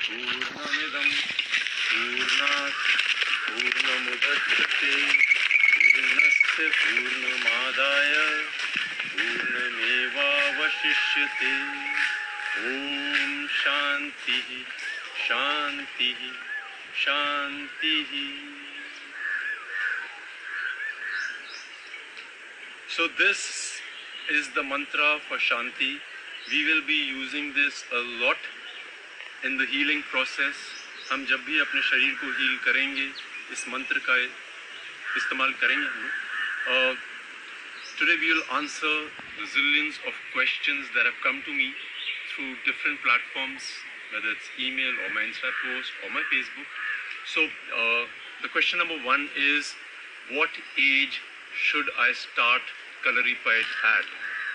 पूर्णमिदं पूर्णात् पूर्णमुदच्यते पूर्णस्य पूर्णमादाय पूर्णमेवावशिष्यते। ॐ शान्तिः शान्तिः शान्तिः। So this is the mantra for Shanti. We will be using this a lot in the healing process. हम जब भी अपने शरीर को हील करेंगे इस मंत्र का इस्तेमाल करेंगे हम। Today we will answer the zillions of questions that have come to me through different platforms, whether it's email or my Insta post or my Facebook. So the question number one is, what age should I start Kalaripayat at?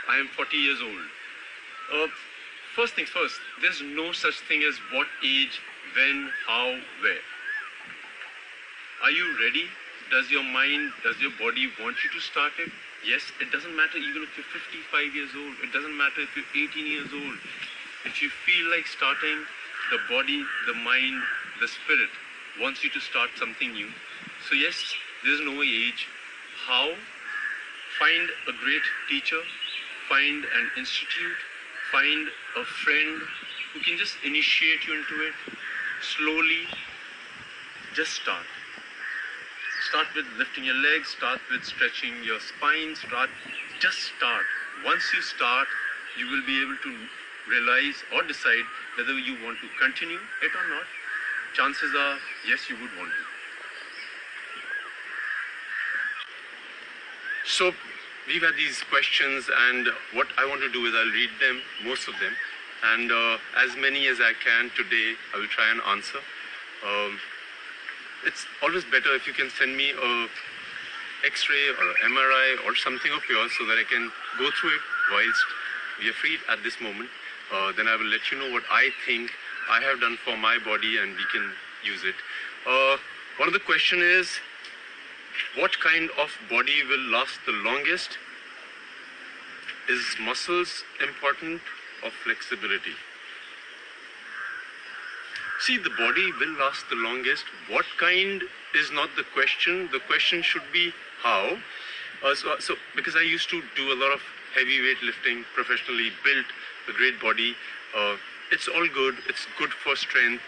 I am 40 years old. First things first, there's no such thing as what age, when, how, where. Are you ready? Does your mind, does your body want you to start it? Yes, it doesn't matter even if you're 55 years old. It doesn't matter if you're 18 years old. If you feel like starting, the body, the mind, the spirit wants you to start something new. So yes, there's no age. How? Find a great teacher, find an institute, find a friend who can just initiate you into it. Slowly, just start. Start with lifting your legs, start with stretching your spine, just start. Once you start, you will be able to realize or decide whether you want to continue it or not. Chances are, yes, you would want to. So, we've had these questions, and what I want to do is I'll read them, most of them, and as many as I can today, I will try and answer. It's always better if you can send me a X-ray or MRI or something of yours so that I can go through it whilst we are free at this moment. Then I will let you know what I think I have done for my body and we can use it. One of the question is, what kind of body will last the longest? Is muscles important or flexibility? See, the body will last the longest. What kind is not the question. The question should be how. So because I used to do a lot of heavyweight lifting professionally, built a great body. It's all good. It's good for strength.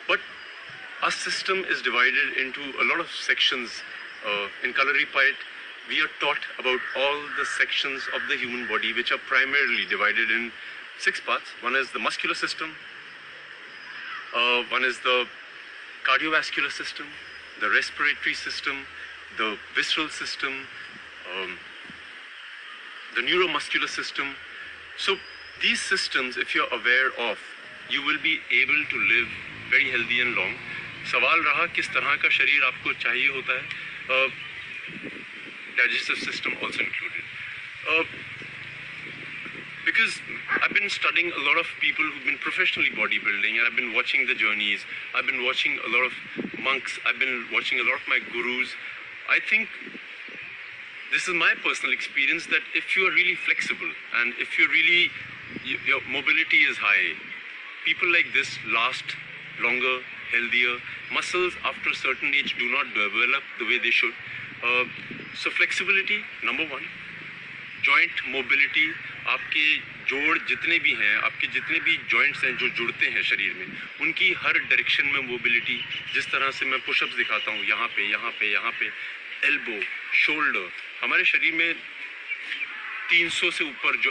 But our system is divided into a lot of sections. In Kalaripayat, we are taught about all the sections of the human body, which are primarily divided in 6 parts. One is the muscular system. One is the cardiovascular system, the respiratory system, the visceral system, the neuromuscular system. So these systems, if you're aware of, you will be able to live very healthy and long. सवाल रहा किस तरह का शरीर आपको चाहिए होता है, digestive system also included. Because I've been studying a lot of people who've been professionally bodybuilding, and I've been watching the journeys. I've been watching a lot of monks. I've been watching a lot of my gurus. I think this is my personal experience that if you are really flexible and if you're really, your mobility is high, people like this last longer, healthier. Muscles after a certain age do not develop the way they should. So flexibility, number one. Joint mobility, आपके जोड़ जितने भी हैं, आपके जितने भी joints हैं जो जुड़ते हैं शरीर में, उनकी हर डायरेक्शन में मोबिलिटी, जिस तरह से मैं पुशअप्स दिखाता हूँ, यहाँ पे, यहाँ पे, यहाँ पे, एल्बो, शोल्डर, हमारे शरीर में 300 से ऊपर जो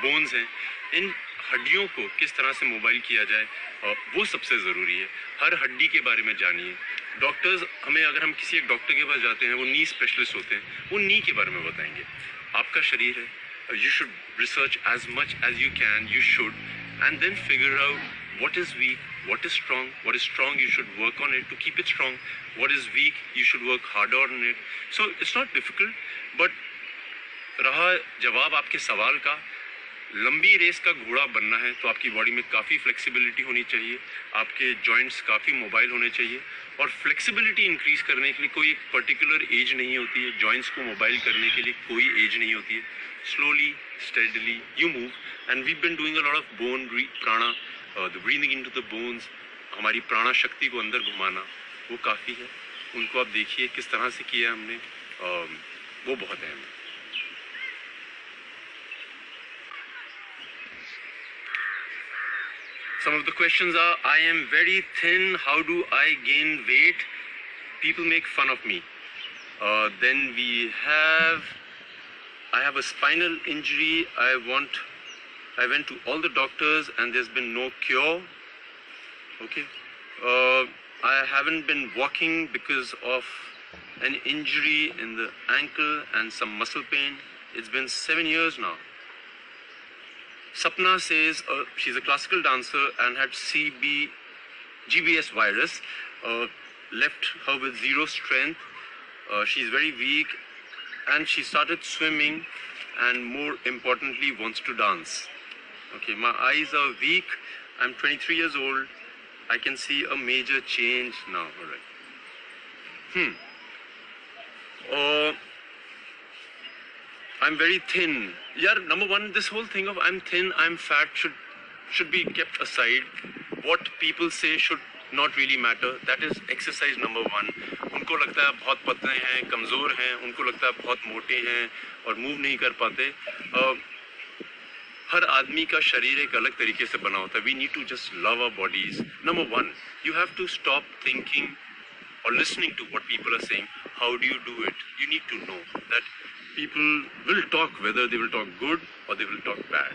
बोन्स हैं, इन हड्डियों को किस तरह से मोबाइल किया जाए, वो सबसे ज़रूरी है. हर हड्डी के बारे में जानिए. डॉक्टर्स हमें, अगर हम किसी एक डॉक्टर के पास जाते हैं, वो नी स्पेशलिस्ट होते हैं, वो नी के बारे में बताएंगे. आपका शरीर है, you should research as much as you can, you should, and then figure out what is weak, what is strong. What is strong, you should work on it to keep it strong. What is weak, you should work harder on it. So it's not difficult, but रहा जवाब आपके सवाल का, लंबी race का घोड़ा बनना है तो आपकी बॉडी में काफ़ी फ्लेक्सिबिलिटी होनी चाहिए, आपके जॉइंट्स काफ़ी मोबाइल होने चाहिए. और फ्लेक्सिबिलिटी इंक्रीज करने के लिए कोई एक पर्टिकुलर एज नहीं होती है, जॉइंट्स को मोबाइल करने के लिए कोई एज नहीं होती है. Slowly, steadily you move, and we been doing a lot of bone prana the breathing into the bones, हमारी प्राणा शक्ति को अंदर घुमाना, वो काफ़ी है। उनको आप देखिए किस तरह से किया हमने, वो बहुत अहम है। Some of the questions are, I am very thin, how do I gain weight? People make fun of me. Then I have a spinal injury. I went to all the doctors and there's been no cure. Okay. I haven't been walking because of an injury in the ankle and some muscle pain. It's been 7 years now. Sapna says she's a classical dancer and had GBS virus, left her with zero strength. She's very weak and she started swimming and more importantly wants to dance. Okay, my eyes are weak. I'm 23 years old. I can see a major change now. All right. I'm very thin. Yeah, number one, this whole thing of I'm thin, I'm fat should be kept aside. What people say should not really matter. That is exercise number one. उनको लगता है बहुत पतले हैं, कमज़ोर हैं, उनको लगता है बहुत मोटे हैं और मूव नहीं कर पाते. हर आदमी का शरीर एक अलग तरीके से बना होता है. We need to just love our bodies. Number one, you have to stop thinking or listening to what people are saying. How do you do it? You need to know that people will talk, whether they will talk good or they will talk bad.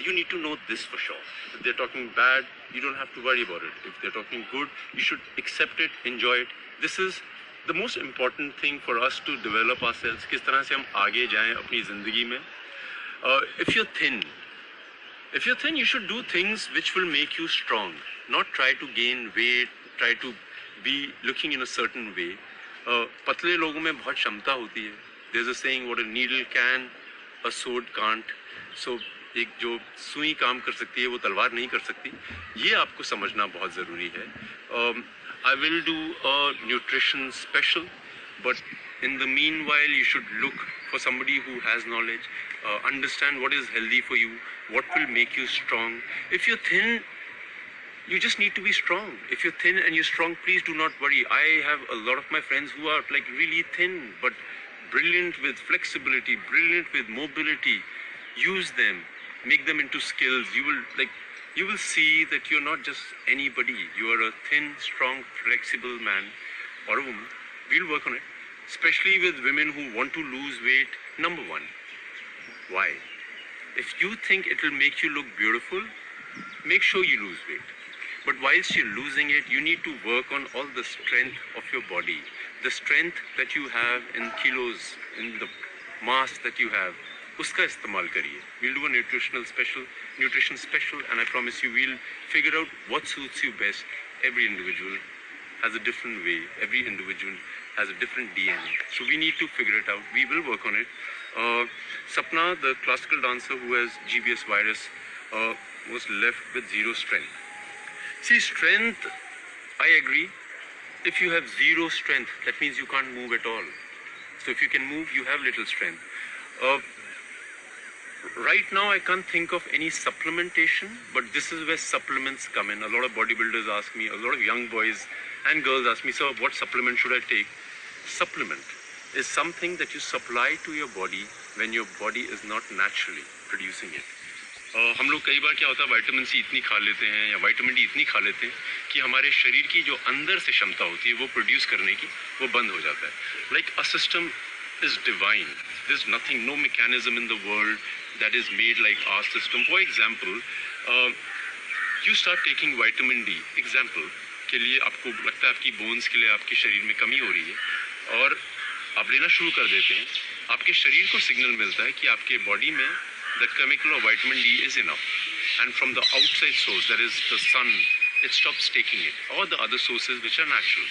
You need to know this for sure. If they're talking bad, you don't have to worry about it. If they're talking good, you should accept it, enjoy it. This is the most important thing for us to develop ourselves. किस तरह से हम आगे जाएं अपनी ज़िंदगी में. If you're thin, you should do things which will make you strong. Not try to gain weight, try to be looking in a certain way. पतले लोगों में बहुत क्षमता होती है. There's a saying, what a needle can, a sword can't. So एक जो सुई काम कर सकती है वो तलवार नहीं कर सकती. ये आपको समझना बहुत ज़रूरी है. I will do a nutrition special, but in the meanwhile you should look for somebody who has knowledge, understand what is healthy for you, what will make you strong. If you're thin, you just need to be strong. If you're thin and you're strong, please do not worry. I have a lot of my friends who are like really thin, but brilliant with flexibility, brilliant with mobility. Use them, make them into skills. You will see that you're not just anybody. You are a thin, strong, flexible man or a woman. We'll work on it. Especially with women who want to lose weight. Number one, why? If you think it will make you look beautiful, make sure you lose weight. But whilst you're losing it, you need to work on all the strength of your body. The strength that you have in kilos, in the mass that you have, uska istemal kariye. We'll do a nutrition special, and I promise you we'll figure out what suits you best. Every individual has a different way. Every individual has a different DNA. So we need to figure it out. We will work on it. Sapna, the classical dancer who has GBS virus, was left with zero strength. See, strength, I agree. If you have zero strength, that means you can't move at all. So if you can move, you have little strength. Right now, I can't think of any supplementation, but this is where supplements come in. A lot of bodybuilders ask me, a lot of young boys and girls ask me, sir, what supplement should I take? Supplement is something that you supply to your body when your body is not naturally producing it. हम लोग कई बार क्या होता है, vitamin C इतनी खा लेते हैं या विटामिन डी इतनी खा लेते हैं कि हमारे शरीर की जो अंदर से क्षमता होती है वो प्रोड्यूस करने की वो बंद हो जाता है. Like a system is divine. There is nothing, no mechanism in the world that is made like our system. For example, you start taking vitamin D. Example के लिए आपको लगता है आपकी बोन्स के लिए आपके शरीर में कमी हो रही है और आप लेना शुरू कर देते हैं. आपके शरीर को सिग्नल मिलता है कि आपके बॉडी में the chemical of vitamin D is enough, and from the outside source, that is the sun, it stops taking it, or the other sources which are natural.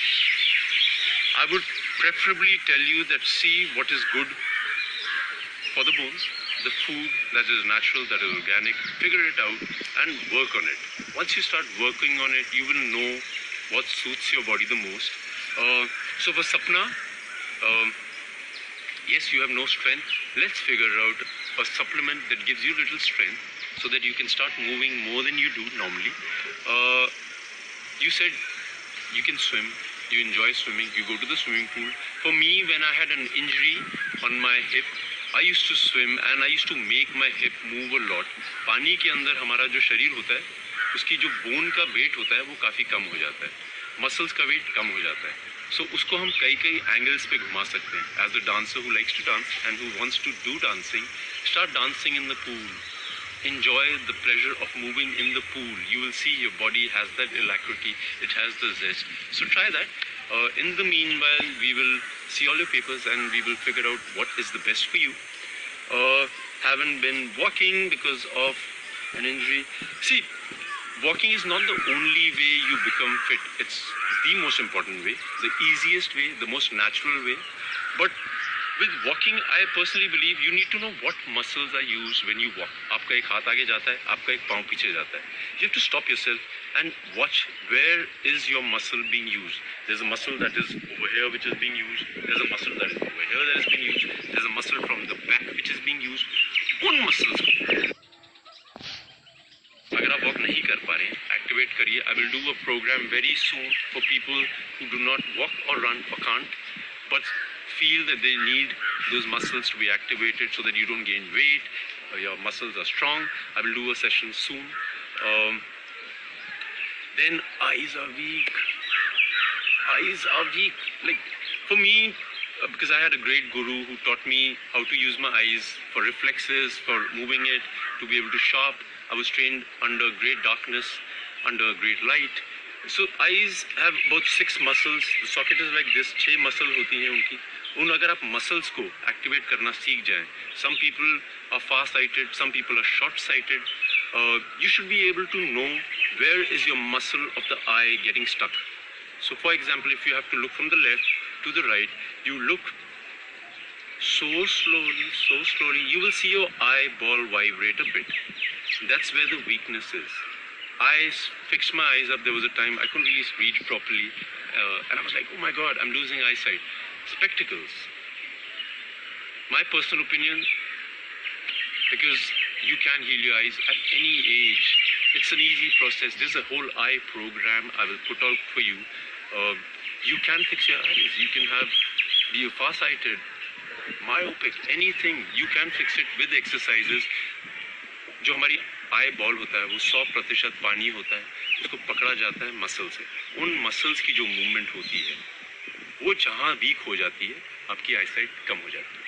I would preferably tell you that see what is good for the bones, the food that is natural, that is organic, figure it out and work on it. Once you start working on it, you will know what suits your body the most. So for Sapna, yes, you have no strength. Let's figure out a supplement that gives you little strength so that you can start moving more than you do normally. You said you can swim, you enjoy swimming, you go to the swimming pool. For me, when I had an injury on my hip, I used to swim and I used to make my hip move a lot. पानी के अंदर हमारा जो शरीर होता है, उसकी जो बोन का वेट होता है वो काफ़ी कम हो जाता है, मसल्स का वेट कम हो जाता है. So उसको हम कई एंगल्स पे घुमा सकते हैं. As a dancer who likes to dance and who wants to do dancing, start dancing in the pool. Enjoy the pleasure of moving in the pool. You will see your body has that alacrity, it has the zest. So try that. In the meanwhile, we will see all your papers and we will figure out what is the best for you. Haven't been walking because of an injury. See, walking is not the only way you become fit. It's the most important way, the easiest way, the most natural way. But with walking, I personally believe you need to know what muscles are used when you walk. आपका एक हाथ आगे जाता है, आपका एक पाँव पीछे जाता है. You have to stop yourself and watch where is your muscle being used. There's a muscle that is over here which is being used. There's a muscle that is over here that is being used. There's a muscle from the back which is being used. उन muscles को अगर आप walk नहीं कर पा रहे हैं, activate करिए. I will do a program very soon for people who do not walk or run or can't, but feel that they need those muscles to be activated so that you don't gain weight, your muscles are strong. I will do a session soon. Then eyes are weak. Eyes are weak. Like for me, because I had a great guru who taught me how to use my eyes for reflexes, for moving it, to be able to sharp. I was trained under great darkness, under great light. So eyes have about 6 muscles. The socket is like this. 6 muscles होती हैं उनकी. उन अगर आप muscles को activate करना सीख जाएं. Some people are far-sighted, some people are short-sighted. You should be able to know where is your muscle of the eye getting stuck. So for example, if you have to look from the left to the right, you look so slowly, you will see your eyeball vibrate a bit. That's where the weakness is. I fixed my eyes up. There was a time I couldn't really read properly, and I was like, oh my God, I'm losing eyesight. Spectacles. My personal opinion, because you can heal your eyes at any age. It's an easy process. There's a whole eye program I will put out for you. You can fix your eyes. You can be far-sighted, myopic, anything. You can fix it with exercises. जो हमारी eye ball होता है वो 100% पानी होता है, उसको पकड़ा जाता है मसल से. उन मसल्स की जो मूवमेंट होती है वो जहाँ वीक हो जाती है आपकी आईसाइट कम हो जाती है.